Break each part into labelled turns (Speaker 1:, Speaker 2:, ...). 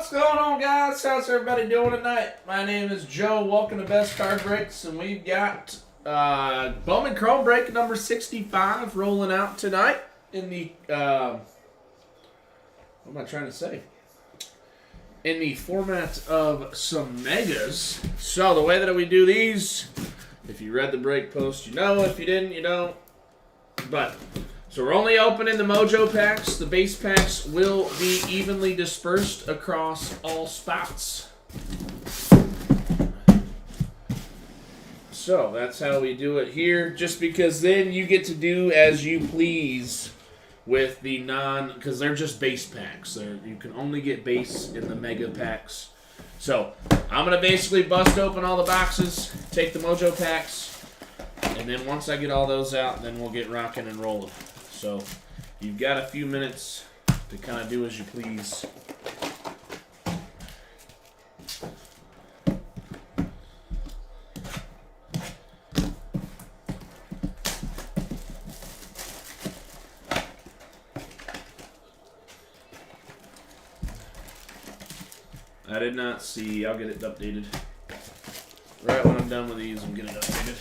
Speaker 1: What's going on, guys? How's everybody doing tonight? My name is Joe. Welcome to Best Card Breaks, and we've got Bowman Chrome break number 65 rolling out tonight in the what am I trying to say? In the format of some megas. So the way that we do these, if you read the break post, you know. If you didn't, you don't. But so we're only opening the Mojo packs. The base packs will be evenly dispersed across all spots. So that's how we do it here. Just because then you get to do as you please with the because they're just base packs. You can only get base in the mega packs. So I'm going to basically bust open all the boxes, take the Mojo packs, and then once I get all those out, then we'll get rocking and rolling. So you've got a few minutes to kind of do as you please. I did not see. I'll get it updated. Right when I'm done with these, I'm getting it updated.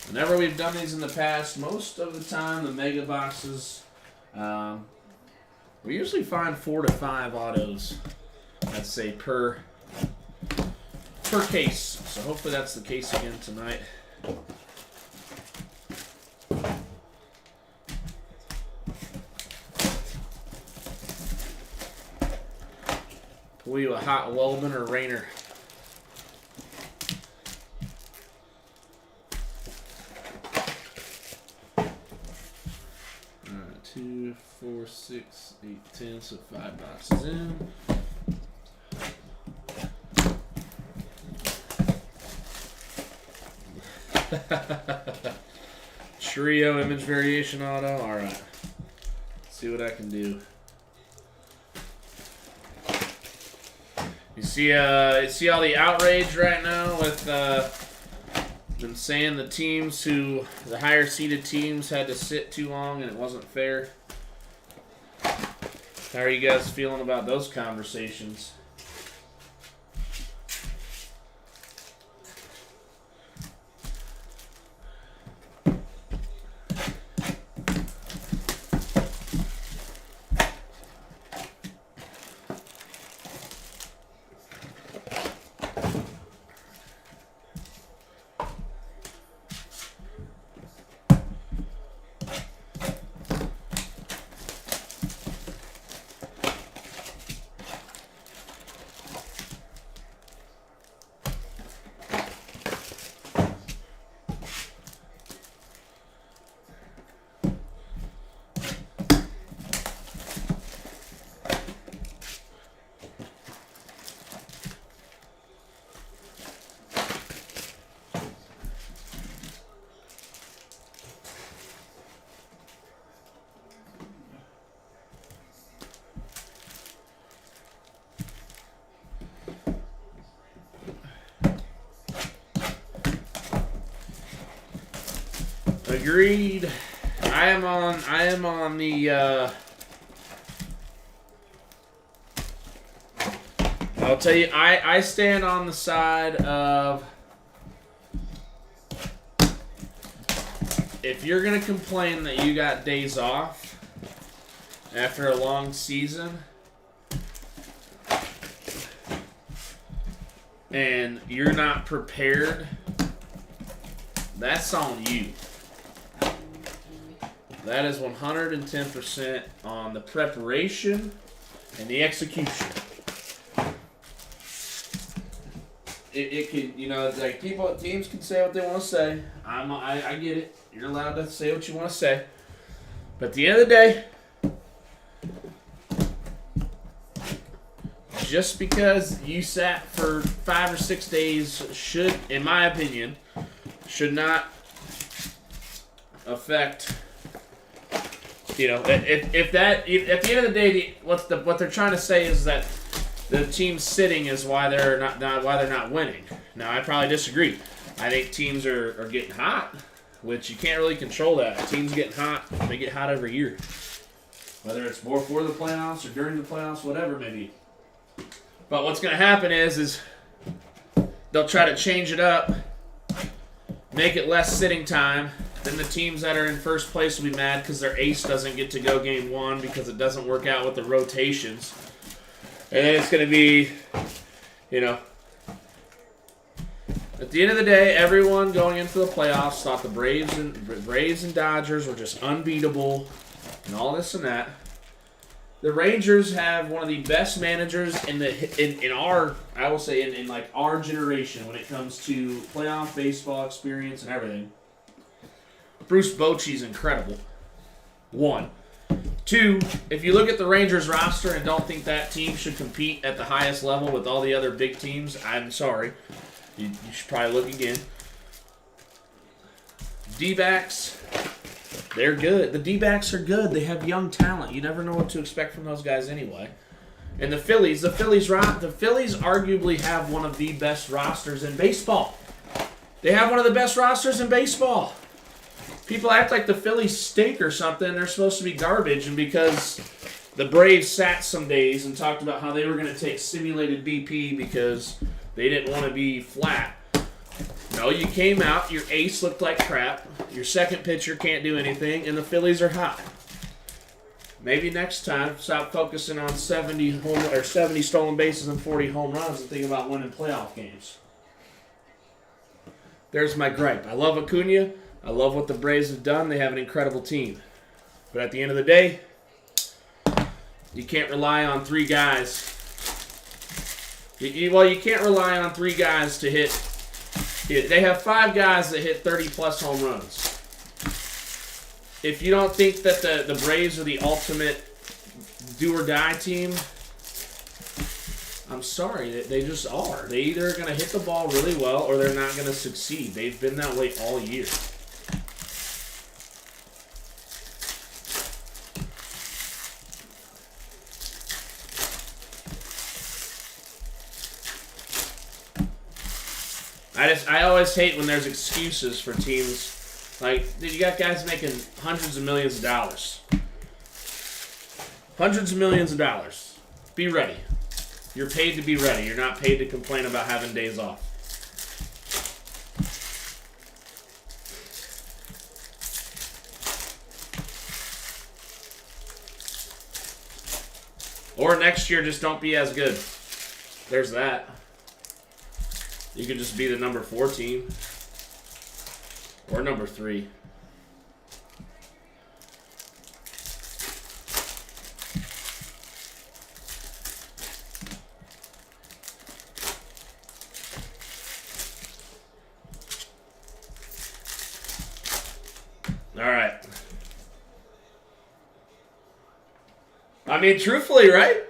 Speaker 1: Whenever we've done these in the past, most of the time the mega boxes, we usually find 4 to 5 autos, I'd say, per case. So hopefully that's the case again tonight. Pull you a hot Bowman or Rainer. 2, 4, 6, 8, 10, so 5 boxes in. Trio image variation auto. All right. See what I can do. You see all the outrage right now with them saying the higher seeded teams had to sit too long and it wasn't fair. How are you guys feeling about those conversations? Agreed. I am on the I'll tell you, I stand on the side of, if you're gonna complain that you got days off after a long season and you're not prepared, that's on you. That is 110% on the preparation and the execution. It can, like teams can say what they want to say. I get it. You're allowed to say what you want to say. But at the end of the day, just because you sat for 5 or 6 days should, in my opinion, should not affect. If at the end of the day, what they're trying to say is that the team sitting is why they're not winning. Now, I probably disagree. I think teams are getting hot, which you can't really control that. Teams getting hot, they get hot every year. Whether it's more for the playoffs or during the playoffs, whatever it may be. But what's going to happen is they'll try to change it up, make it less sitting time. Then the teams that are in first place will be mad because their ace doesn't get to go game one because it doesn't work out with the rotations. And then it's going to be, at the end of the day, everyone going into the playoffs thought the Braves and Dodgers were just unbeatable and all this and that. The Rangers have one of the best managers in our, I will say, in like our generation when it comes to playoff baseball experience and everything. Bruce Bochy's incredible. 1. 2, if you look at the Rangers roster and don't think that team should compete at the highest level with all the other big teams, I'm sorry. You should probably look again. D-backs, they're good. The D-backs are good. They have young talent. You never know what to expect from those guys anyway. And the Phillies arguably have one of the best rosters in baseball. They have one of the best rosters in baseball. People act like the Phillies stink or something. They're supposed to be garbage. And because the Braves sat some days and talked about how they were going to take simulated BP because they didn't want to be flat. No, you came out. Your ace looked like crap. Your second pitcher can't do anything. And the Phillies are hot. Maybe next time, stop focusing on 70 stolen bases and 40 home runs and think about winning playoff games. There's my gripe. I love Acuna. I love what the Braves have done. They have an incredible team. But at the end of the day, you can't rely on 3 guys. You can't rely on 3 guys to hit. They have 5 guys that hit 30-plus home runs. If you don't think that the Braves are the ultimate do-or-die team, I'm sorry. They just are. They either are going to hit the ball really well or they're not going to succeed. They've been that way all year. I always hate when there's excuses for teams. Like, dude, you got guys making hundreds of millions of dollars. Hundreds of millions of dollars. Be ready. You're paid to be ready. You're not paid to complain about having days off. Or next year, just don't be as good. There's that. You could just be the number 4 team. Or number 3. All right. I mean, truthfully, right?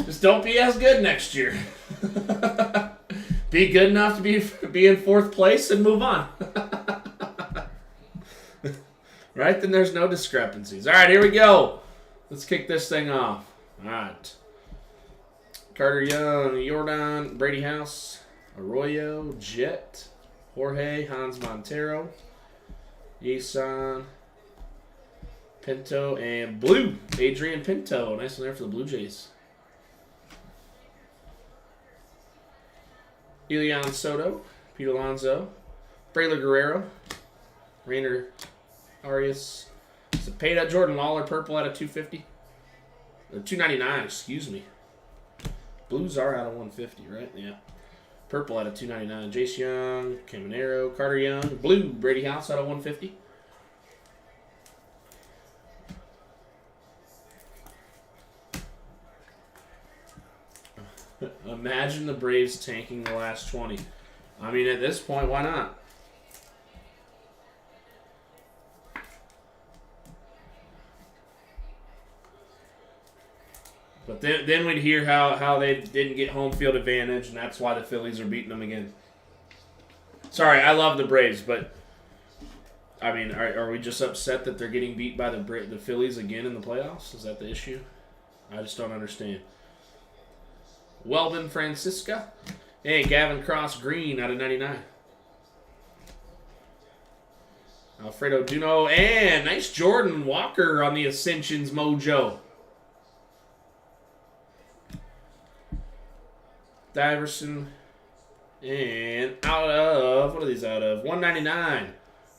Speaker 1: Just don't be as good next year. Be good enough to be in 4th place and move on. Right? Then there's no discrepancies. All right, here we go. Let's kick this thing off. All right. Carter Young, Jordan, Brady House, Arroyo, Jet, Jorge, Hans Montero, Yason, Pinto, and Blue, Adrian Pinto. Nice one there for the Blue Jays. Elian Soto, Pete Alonso, Braylor Guerrero, Rainer Arias, Cepeda, Jordan Lawler, purple out of 250. Or 299, excuse me. Blues are out of 150, right? Yeah. Purple out of 299. Jace Young, Caminero, Carter Young, blue, Brady House out of 150. Imagine the Braves tanking the last 20. I mean, at this point, why not? But then we'd hear how they didn't get home field advantage, and that's why the Phillies are beating them again. Sorry, I love the Braves, but I mean, are we just upset that they're getting beat by the Phillies again in the playoffs? Is that the issue? I just don't understand. Welvin Francisca, Hey, Gavin Cross Green out of 99. Alfredo Duno. And nice Jordan Walker on the Ascensions mojo. Diverson. And out of, what are these out of? 199.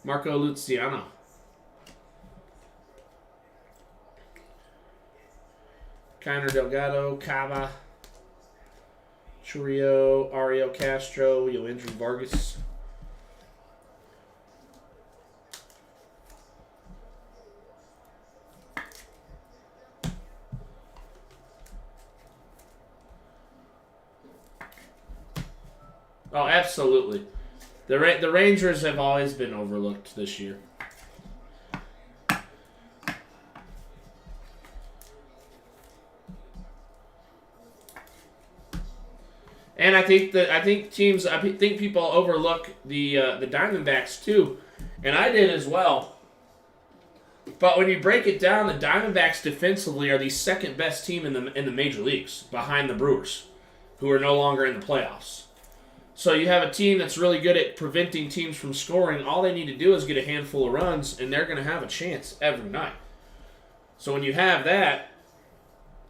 Speaker 1: Marco Luciano. Kiner Delgado, Cava, Churio, Ariel Castro, Yoandrew Vargas. Oh, absolutely. The Rangers have always been overlooked this year. And I think people overlook the Diamondbacks too, and I did as well. But when you break it down, the Diamondbacks defensively are the second best team in the major leagues, behind the Brewers, who are no longer in the playoffs. So you have a team that's really good at preventing teams from scoring. All they need to do is get a handful of runs, and they're going to have a chance every night. So when you have that,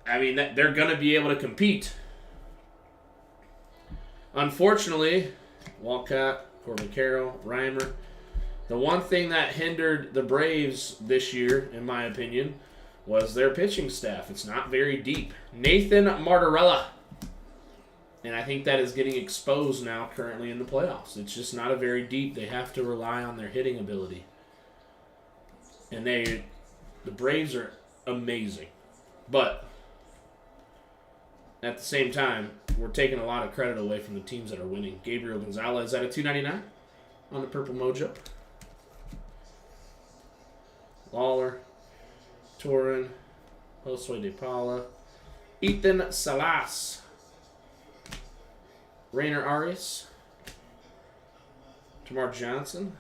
Speaker 1: I mean, they're going to be able to compete. Unfortunately, Walcott, Corbin Carroll, Reimer, the one thing that hindered the Braves this year, in my opinion, was their pitching staff. It's not very deep. Nathan Martorella. And I think that is getting exposed now currently in the playoffs. It's just not a very deep. They have to rely on their hitting ability. And the Braves are amazing. But at the same time, we're taking a lot of credit away from the teams that are winning. Gabriel Gonzalez at a $2.99 on the Purple Mojo. Lawler, Torin, Josue De Paula, Ethan Salas, Rainer Arias, Tamar Johnson,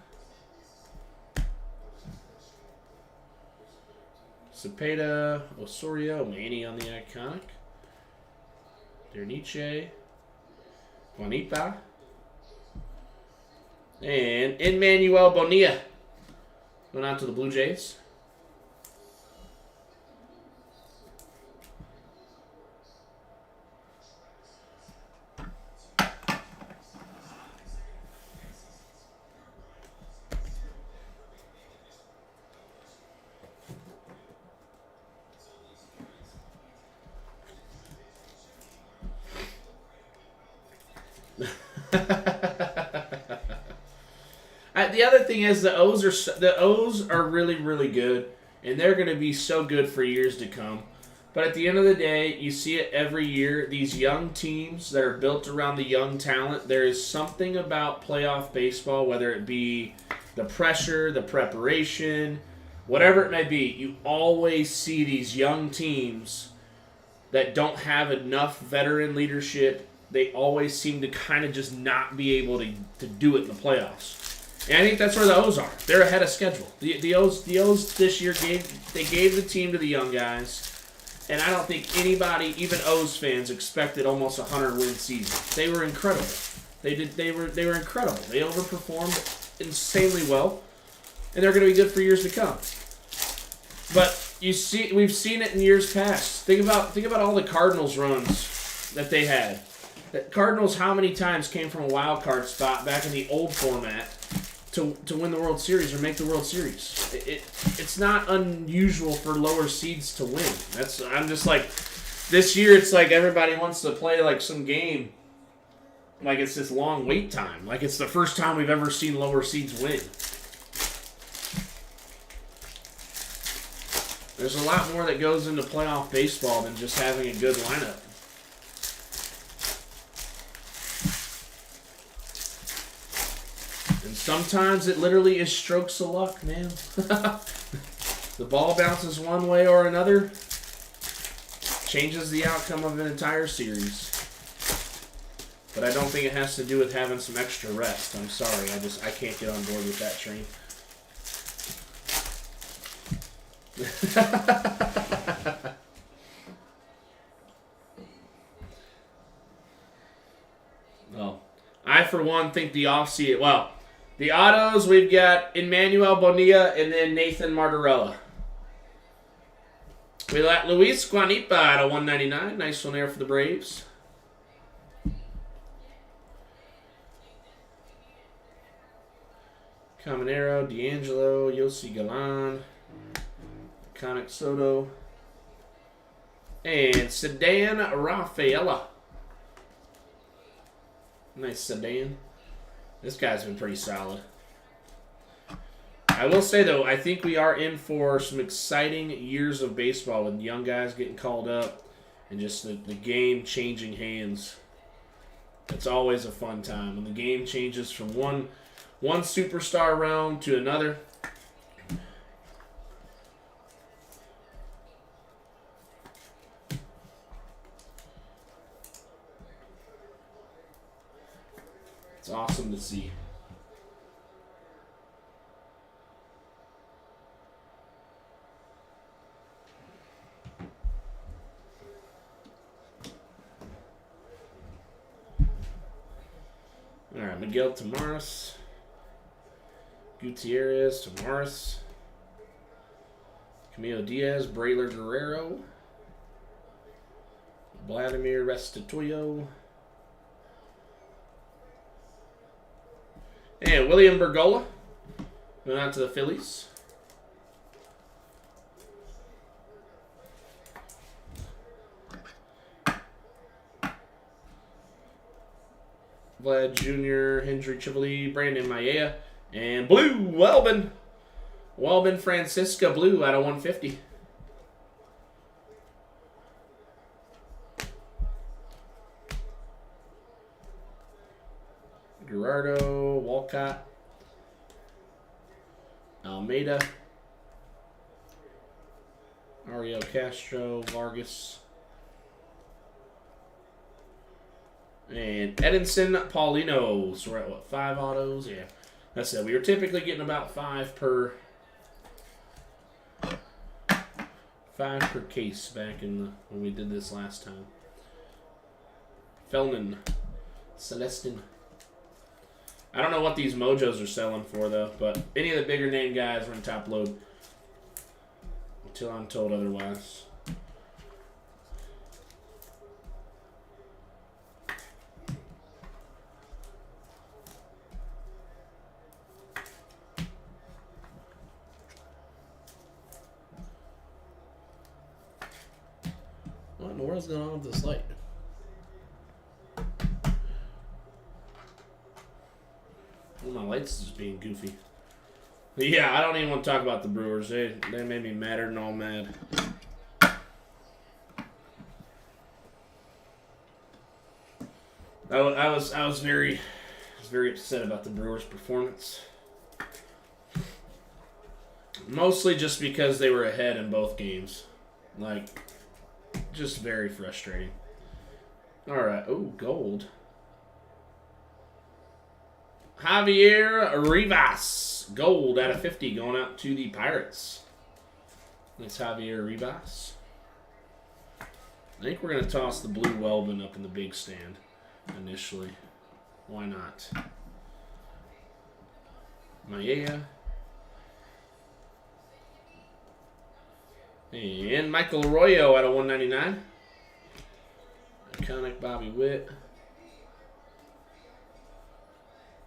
Speaker 1: Cepeda, Osorio, Manny on the iconic, Derniche, Juanita, and Emmanuel Bonilla. Going on to the Blue Jays. The other thing is the O's are really, really good, and they're going to be so good for years to come. But at the end of the day, you see it every year. These young teams that are built around the young talent, there is something about playoff baseball, whether it be the pressure, the preparation, whatever it may be. You always see these young teams that don't have enough veteran leadership. They always seem to kind of just not be able to do it in the playoffs. And I think that's where the O's are. They're ahead of schedule. The O's this year gave the team to the young guys. And I don't think anybody, even O's fans, expected almost a 100-win season. They were incredible. They were incredible. They overperformed insanely well, and they're going to be good for years to come. But we've seen it in years past. Think about all the Cardinals runs that they had. The Cardinals, how many times came from a wild card spot back in the old format to win the World Series or make the World Series? It's not unusual for lower seeds to win. I'm just like, this year it's like everybody wants to play like some game like it's this long wait time. Like it's the first time we've ever seen lower seeds win. There's a lot more that goes into playoff baseball than just having a good lineup. And sometimes it literally is strokes of luck, man. The ball bounces one way or another, changes the outcome of an entire series. But I don't think it has to do with having some extra rest. I'm sorry, I can't get on board with that train. for one, think the offseason. Well, the autos, we've got Emmanuel Bonilla and then Nathan Martorella. We got Luis Guanipa out of 199. Nice one there for the Braves. Caminero, D'Angelo, Yossi Galan, Conic Soto, and Sedan Rafaela. Nice Sedan. This guy's been pretty solid. I will say, though, I think we are in for some exciting years of baseball with young guys getting called up and just the game changing hands. It's always a fun time when the game changes from one superstar realm to another. It's awesome to see. All right, Miguel Tamaris. Gutierrez, Tamaris, Camilo Diaz, Brayler Guerrero, Vladimir Restituyo, and William Bergolla. Going out to the Phillies. Vlad Jr., Hendry Chivoli, Brandon Mayea. And blue, Welbin. Welbin Francisca blue out of 150. Gerardo, Walcott, Almeida, Ariel Castro, Vargas, and Edinson Paulino. So we're at what, 5 autos? Yeah. That's it. We were typically getting about 5 per case back in when we did this last time. Felnin, Celestin. I don't know what these Mojos are selling for though, but any of the bigger name guys are in top load until I'm told otherwise. What in the world's going on with this light? Well, my light's just being goofy. But yeah, I don't even want to talk about the Brewers. They made me madder than all mad. I was very upset about the Brewers' performance. Mostly just because they were ahead in both games. Like, just very frustrating. All right. Oh, gold. Javier Rivas. Gold out of 50 going out to the Pirates. That's Javier Rivas. I think we're going to toss the blue Welbin up in the big stand initially. Why not? Mayea. And Michael Arroyo out of 199. Iconic Bobby Witt.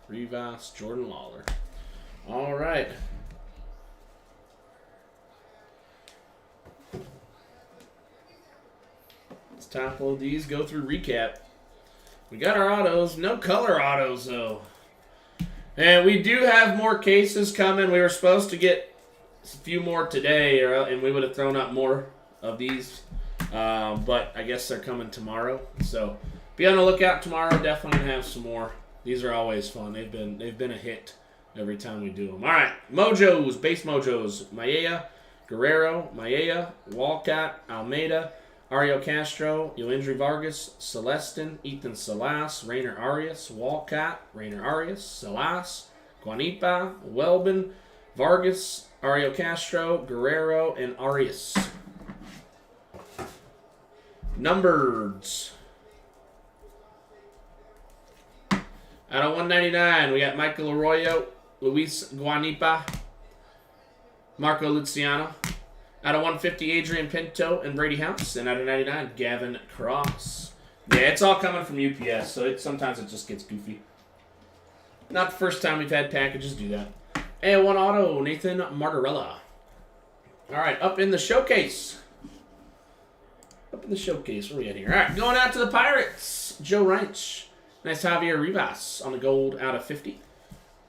Speaker 1: Rivas, Jordan Lawler. All right. Let's top load these, go through recap. We got our autos. No color autos, though. And we do have more cases coming. We were supposed to get a few more today, and we would have thrown up more of these. But I guess they're coming tomorrow. So be on the lookout tomorrow. Definitely going to have some more. These are always fun. They've been a hit every time we do them. All right, Mojos, base Mojos. Mayea, Guerrero, Mayea, Walcott, Almeida, Ariel Castro, Yoendry Vargas, Celestin, Ethan Salas, Rainer Arias, Walcott, Rainer Arias, Salas, Guanipa, Welbin, Vargas, Ariel Castro, Guerrero, and Arias. Numbered. Out of 199, we got Michael Arroyo, Luis Guanipa, Marco Luciano. Out of 150, Adrian Pinto and Brady House. And out of 99, Gavin Cross. Yeah, it's all coming from UPS, so sometimes it just gets goofy. Not the first time we've had packages do that. And 1 auto, Nathan Martorella. All right, up in the showcase. Up in the showcase. Where are we at here? All right, going out to the Pirates. Joe Reinsch. Nice Javier Rivas on the gold out of 50.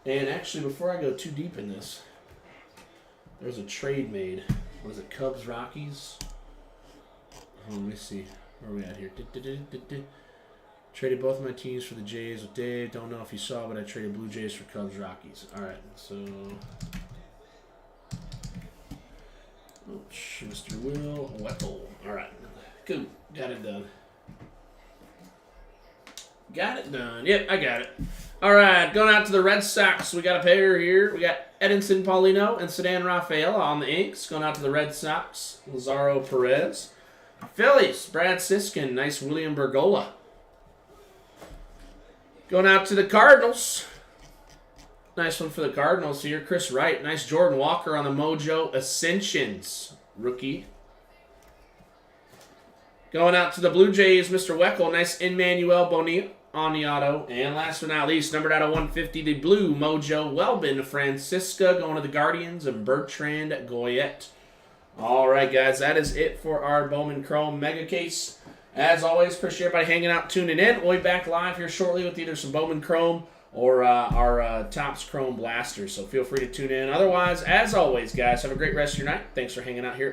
Speaker 1: And actually, before I go too deep in this, there's a trade made. What is it, Cubs, Rockies? Oh, let me see. Where are we at here? Traded both of my teams for the Jays with Dave. Don't know if you saw, but I traded Blue Jays for Cubs, Rockies. All right, so... Oh, Mr. Will Weckel. All right. Cool. Got it done. Got it done. Yep, I got it. All right. Going out to the Red Sox. We got a pair here. We got Edinson Paulino and Sedan Rafaela on the inks. Going out to the Red Sox. Lazaro Perez. Phillies. Brad Siskin. Nice William Bergola. Going out to the Cardinals. Nice one for the Cardinals here. Chris Wright. Nice Jordan Walker on the Mojo Ascensions. Rookie. Going out to the Blue Jays, Mr. Weckel. Nice Emmanuel Bonilla on the auto. And last but not least, numbered out of 150, the Blue Mojo Welbin Francisca. Going to the Guardians and Bertrand Goyette. All right, guys. That is it for our Bowman Chrome Mega Case. As always, appreciate everybody hanging out, tuning in. We'll be back live here shortly with either some Bowman Chrome or our Topps Chrome Blaster. So feel free to tune in. Otherwise, as always, guys, have a great rest of your night. Thanks for hanging out here at Best.